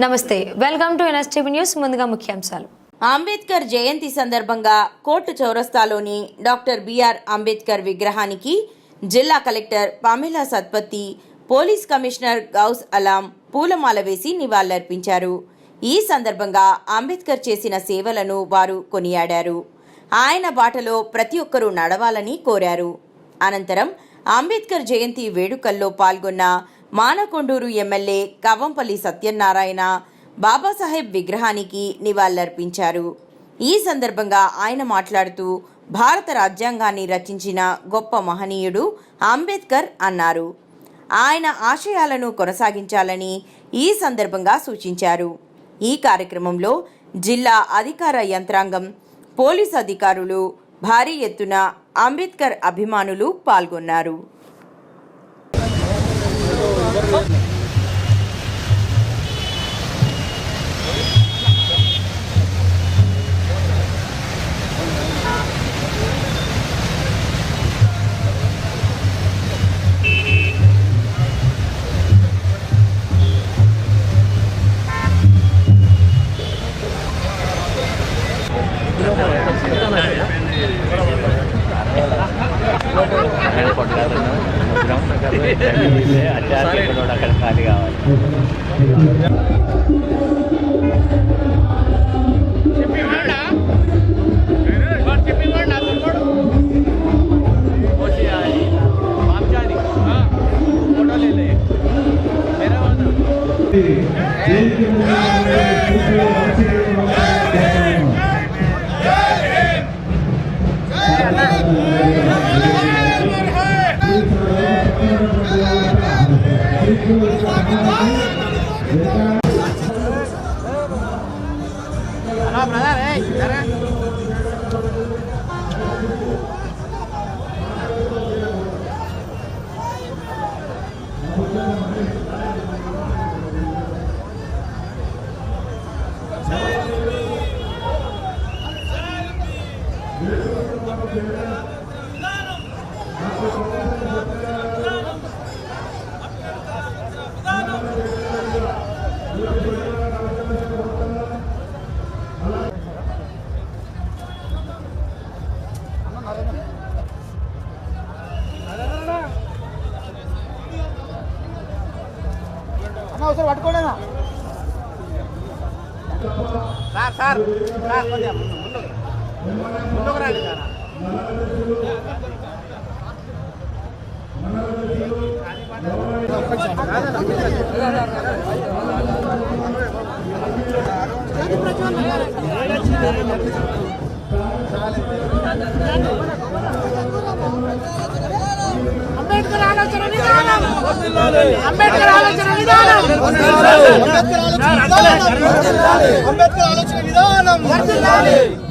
నమస్తే, welcome to NSTV news. ముందుగా ముఖ్యాంశాలు. అంబేద్కర్ జయంతి సందర్భంగా కోర్టు చౌరస్తాలోని డాక్టర్ బిఆర్ అంబేద్కర్ విగ్రహానికి జిల్లా collector Pamela Satpathy, police commissioner Gaus Alam పూలమాల వేసి నివాళులర్పించారు. ఈ సందర్భంగా అంబేద్కర్ చేసిన సేవలను వారు కొనియాడారు. ఆయన బాటలో ప్రతి ఒక్కరూ నడవాలని కోరారు. అనంతరం అంబేద్కర్ జయంతి వేడుకల్లో పాల్గొన్న మానకొండూరు ఎమ్మెల్యే కవ్వంపల్లి సత్యనారాయణ బాబాసాహెబ్ విగ్రహానికి నివాళులర్పించారు. ఈ సందర్భంగా ఆయన మాట్లాడుతూ భారత రాజ్యాంగాన్ని రచించిన గొప్ప మహనీయుడు అంబేద్కర్ అన్నారు. ఆయన ఆశయాలను కొనసాగించాలని ఈ సందర్భంగా సూచించారు. ఈ కార్యక్రమంలో జిల్లా అధికార యంత్రాంగం, పోలీస్ అధికారులు, భారీ ఎత్తున అంబేద్కర్ అభిమానులు పాల్గొన్నారు. అక్కడ ఖాళీ కావాలి. ఒకసారి పట్టుకోలేనా సార్ ముందుకు రండి సార్. అంబేద్కర్ ఆలోచన విధానం, అంబేద్కర్ ఆలోచన విధానం, అంబేద్కర్ ఆలోచన విధానం,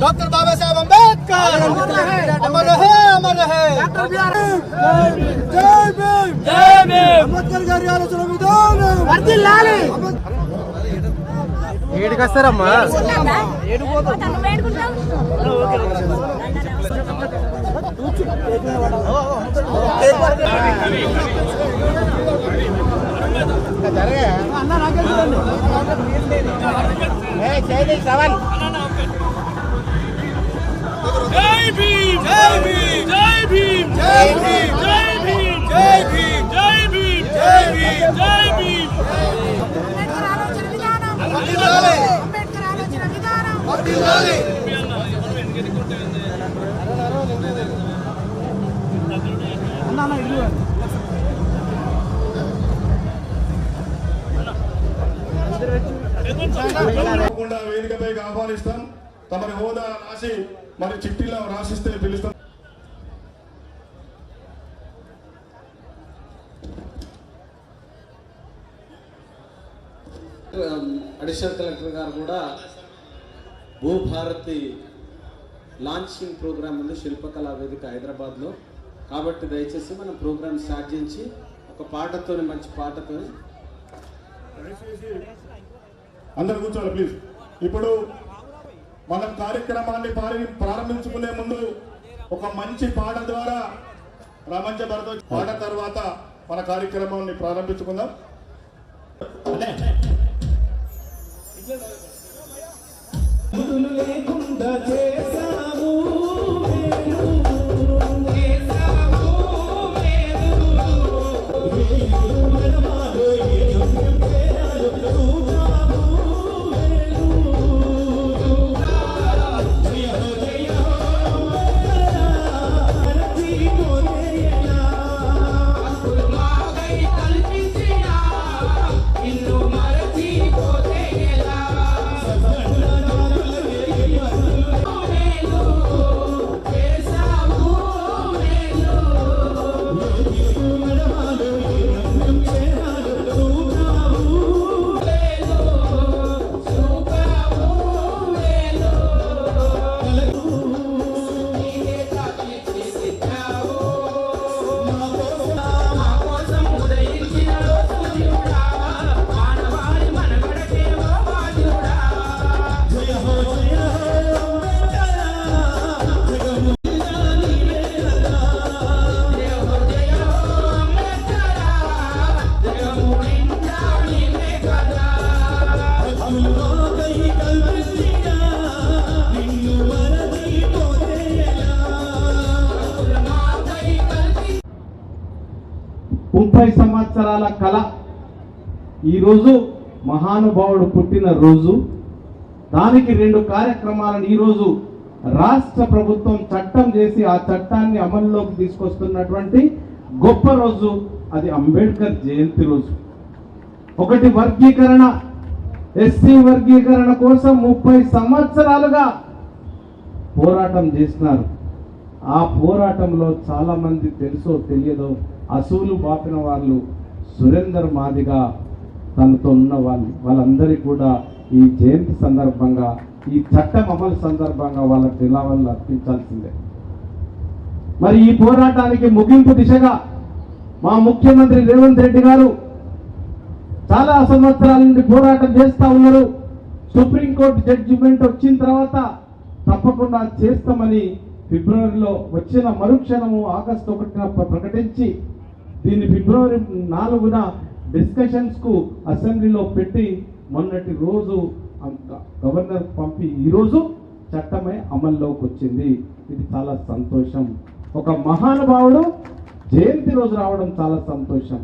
డాక్టర్ బాబాసాహెబ్ అంబేద్కర్ అమర్ రహే, అమర్ రహే. డాక్టర్ బిఆర్ జై భీమ్, జై భీమ్. అంబేద్కర్ గారి ఆలోచన విధానం వర్ధిల్లాలి. ఏడికి వస్తారమ్మా? సవాల్ జై భీమ్, జై భీమ్, జై భీమ్, జై భీమ్, జై భీమ్, జై భీమ్, జై భీమ్, జై భీమ్, జై భీమ్. అంబేద్కర్ ఆలోచన విధానం వర్ధిల్లాలి, అంబేద్కర్ ఆలోచన విధానం వర్ధిల్లాలి. వేదికపైకి ఆహ్వానిస్తాం. తమరి హోదా రాసి మరి చిట్టిలో రాసిస్తే పిలుస్తాం. అడిషనల్ కలెక్టర్ గారు కూడా భూభారతి లాంచింగ్ ప్రోగ్రామ్ ఉంది శిల్పకళా వేదిక హైదరాబాద్లో. కాబట్టి దయచేసి మనం ప్రోగ్రామ్ స్టార్ట్ చేసి ఒక పాటతో, మంచి పాటతో అందరు కూర్చోవాలి ప్లీజ్. ఇప్పుడు మనం కార్యక్రమాన్ని ప్రారంభించుకునే ముందు ఒక మంచి పాట ద్వారా ప్రపంచ భరత పాట తర్వాత మన కార్యక్రమాన్ని ప్రారంభించుకుందాం. లేకుండా చేశాము సంవత్సరాల కళ ఈరోజు మహానుభావుడు పుట్టిన రోజు. దానికి 2 కార్యక్రమాలను ఈరోజు రాష్ట్ర ప్రభుత్వం చట్టం చేసి ఆ చట్టాన్ని అమల్లోకి తీసుకొస్తున్నటువంటి గొప్ప రోజు. అది అంబేద్కర్ జయంతి రోజు. ఒకటి వర్గీకరణ, ఎస్సీ వర్గీకరణ కోసం 30 సంవత్సరాలుగా పోరాటం చేస్తున్నారు. ఆ పోరాటంలో చాలా మంది తెలుసో తెలియదో అసూలు బాపిన వాళ్ళు సురేందర్ మాదిగా తనతో ఉన్న వాళ్ళందరికీ కూడా ఈ జయంతి సందర్భంగా, ఈ చట్టం అమలు సందర్భంగా వాళ్ళకి నివాళులు అర్పించాల్సిందే. మరి ఈ పోరాటానికి ముగింపు దిశగా మా ముఖ్యమంత్రి రేవంత్ రెడ్డి గారు చాలా సంవత్సరాల నుండి పోరాటం చేస్తూ ఉన్నారు. సుప్రీంకోర్టు జడ్జిమెంట్ వచ్చిన తర్వాత తప్పకుండా చేస్తామని ఫిబ్రవరిలో వచ్చిన మరుక్షణము ఆగస్టు 1న ప్రకటించి దీన్ని ఫిబ్రవరి 4న డిస్కషన్స్కు అసెంబ్లీలో పెట్టి మొన్నటి రోజు గవర్నర్ పంపి ఈరోజు చట్టమే అమల్లోకి వచ్చింది. ఇది చాలా సంతోషం. ఒక మహానుభావుడు జయంతి రోజు రావడం చాలా సంతోషం.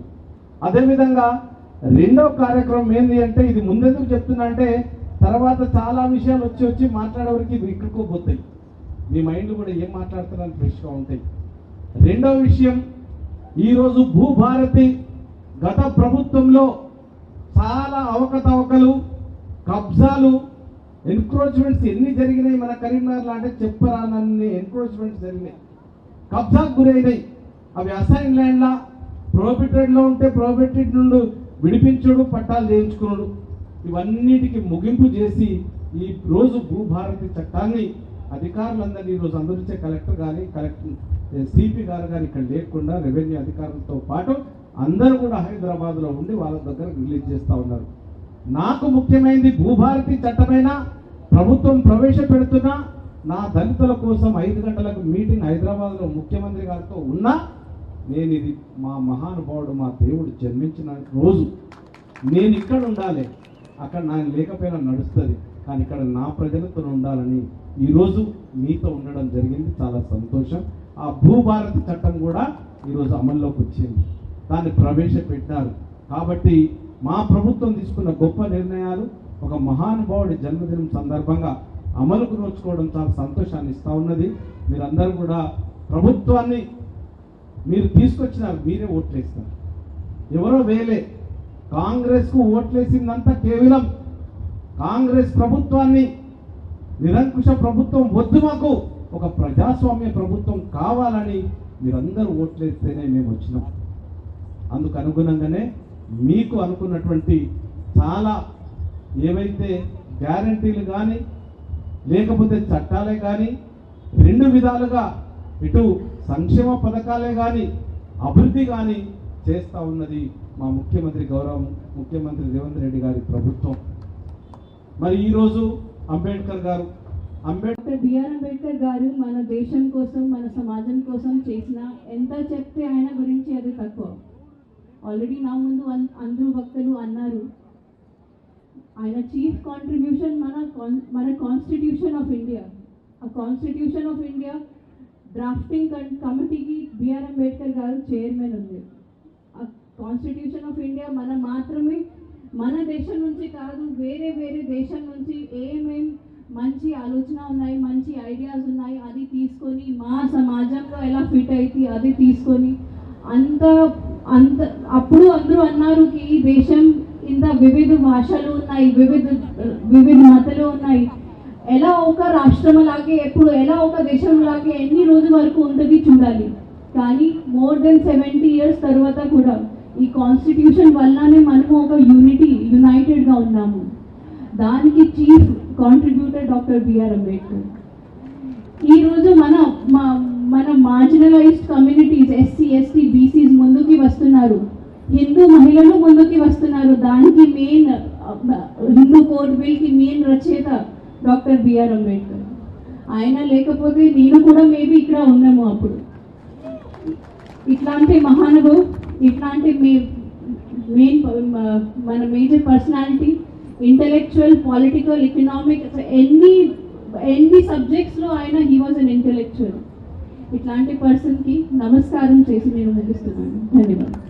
అదేవిధంగా 2వ కార్యక్రమం ఏంటి అంటే, ఇది ముందెందుకు చెప్తున్నా అంటే తర్వాత చాలా విషయాలు వచ్చి మాట్లాడేవరకు ఇది ఇక్కడికో పోతాయి. మీ మైండ్ కూడా ఏం మాట్లాడుతున్నారని ఫ్రెష్గా ఉంటాయి. 2వ విషయం, ఈరోజు భూభారతి గత ప్రభుత్వంలో చాలా అవకతవకలు, కబ్జాలు, ఎన్క్రోచ్మెంట్స్ ఎన్ని జరిగినాయి మన కరీంనగర్లో అంటే చెప్పరానన్ని ఎన్క్రోచ్మెంట్స్ జరిగినాయి, కబ్జాకు గురైనాయి. అవి అసైన్ ల్యాండ్లా ప్రోహిబిటెడ్లో ఉంటే ప్రోహిబిటెడ్ నుండి విడిపించుడు, పట్టాలు చేయించుకున్నాడు. ఇవన్నిటికి ముగింపు చేసి ఈ రోజు భూభారతి చట్టాన్ని అధికారులందరినీ ఈరోజు అందరిచే కలెక్టర్ కానీ సిపి గారు కానీ ఇక్కడ లేకుండా రెవెన్యూ అధికారులతో పాటు అందరూ కూడా హైదరాబాద్లో ఉండి వాళ్ళ దగ్గర రిలీజ్ చేస్తూ ఉన్నారు. నాకు ముఖ్యమైనది భూభారతి చట్టమైనా ప్రభుత్వం ప్రవేశపెడుతున్నా నా దళితుల కోసం 5 గంటలకు మీటింగ్ హైదరాబాద్లో ముఖ్యమంత్రి గారితో ఉన్నా నేను ఇది మా మహానుభావుడు మా దేవుడు జన్మించిన రోజు నేను ఇక్కడ ఉండాలి. అక్కడ నాకు లేకపోయినా నడుస్తుంది, కానీ ఇక్కడ నా ప్రజలతో ఉండాలని ఈరోజు మీతో ఉండడం జరిగింది. చాలా సంతోషం. ఆ భూభారతి చట్టం కూడా ఈరోజు అమల్లోకి వచ్చింది, దాన్ని ప్రవేశపెట్టారు. కాబట్టి మా ప్రభుత్వం తీసుకున్న గొప్ప నిర్ణయాలు ఒక మహానుభావుడి జన్మదినం సందర్భంగా అమలుకు నోచుకోవడం చాలా సంతోషాన్ని ఇస్తూ ఉన్నది. మీరందరూ కూడా ప్రభుత్వాన్ని మీరు తీసుకొచ్చినారు, మీరే ఓట్లేస్తారు, ఎవరో వేలే. కాంగ్రెస్కు ఓట్లేసిందంతా కేవలం కాంగ్రెస్ ప్రభుత్వాన్ని, నిరంకుశ ప్రభుత్వం వద్దు, మాకు ఒక ప్రజాస్వామ్య ప్రభుత్వం కావాలని మీరందరూ ఓట్లేస్తేనే మేము వచ్చినాం. అందుకు అనుగుణంగానే మీకు అనుకున్నటువంటి చాలా ఏవైతే గ్యారంటీలు కానీ లేకపోతే చట్టాలే కానీ 2 విధాలుగా ఇటు సంక్షేమ పథకాలే కానీ అభివృద్ధి కానీ చేస్తూ ఉన్నది మా గౌరవ ముఖ్యమంత్రి రేవంత్ రెడ్డి గారి ప్రభుత్వం. మరి ఈరోజు అంబేద్కర్ గారు బిఆర్ అంబేద్కర్ గారు మన దేశం కోసం, మన సమాజం కోసం చేసిన ఎంత చెప్తే ఆయన గురించి అది తక్కువ. ఆల్రెడీ నా ముందు అందరూ భక్తులు అన్నారు. ఆయన చీఫ్ కాంట్రిబ్యూషన్ మన కాన్స్టిట్యూషన్ ఆఫ్ ఇండియా. ఆ కాన్స్టిట్యూషన్ ఆఫ్ ఇండియా డ్రాఫ్టింగ్ కమిటీకి బిఆర్ అంబేద్కర్ గారు చైర్మన్ ఉంది. ఆ కాన్స్టిట్యూషన్ ఆఫ్ ఇండియా మాత్రమే మన దేశం నుంచి కాదు, వేరే వేరే దేశం నుంచి ఏమేం మంచి ఆలోచన ఉన్నాయి, మంచి ఐడియాస్ ఉన్నాయి, అది తీసుకొని మా సమాజంలో ఎలా ఫిట్ అయితే అది తీసుకొని అంత అప్పుడు అందరూ అన్నారు కి ఈ దేశం ఇంత వివిధ భాషలు ఉన్నాయి, వివిధ మతాలు ఉన్నాయి, ఎలా ఒక రాష్ట్రం లాగే ఎప్పుడు ఎలా ఒక దేశం లాగే ఎన్ని రోజుల వరకు ఉంటుంది చూడాలి. కానీ మోర్ దెన్ 70 years తర్వాత కూడా ఈ కాన్స్టిట్యూషన్ వల్లనే మనము ఒక యునైటెడ్గా ఉన్నాము. దానికి chief contributor doctor BR Ambedkar. ఈరోజు మన marginalised communities SC ST BCs ముందుకి వస్తున్నారు, హిందూ మహిళలు ముందుకి వస్తున్నారు. దానికి మెయిన్ హిందూ కోడ్ బిల్కి మెయిన్ రచయిత డాక్టర్ బిఆర్ అంబేద్కర్. ఆయన లేకపోతే నేను కూడా మేబీ ఇక్కడ ఉన్నాము. అప్పుడు ఇట్లాంటి మహానుభావు, ఇట్లాంటి మెయిన్ మన major personality, intellectual, political, economic, ఎన్ని సబ్జెక్ట్స్లో ఆయన హీ వాజ్ అన్ ఇంటెలెక్చువల్. ఇట్లాంటి పర్సన్కి నమస్కారం చేసి నేను ముగిస్తున్నాను. ధన్యవాదాలు.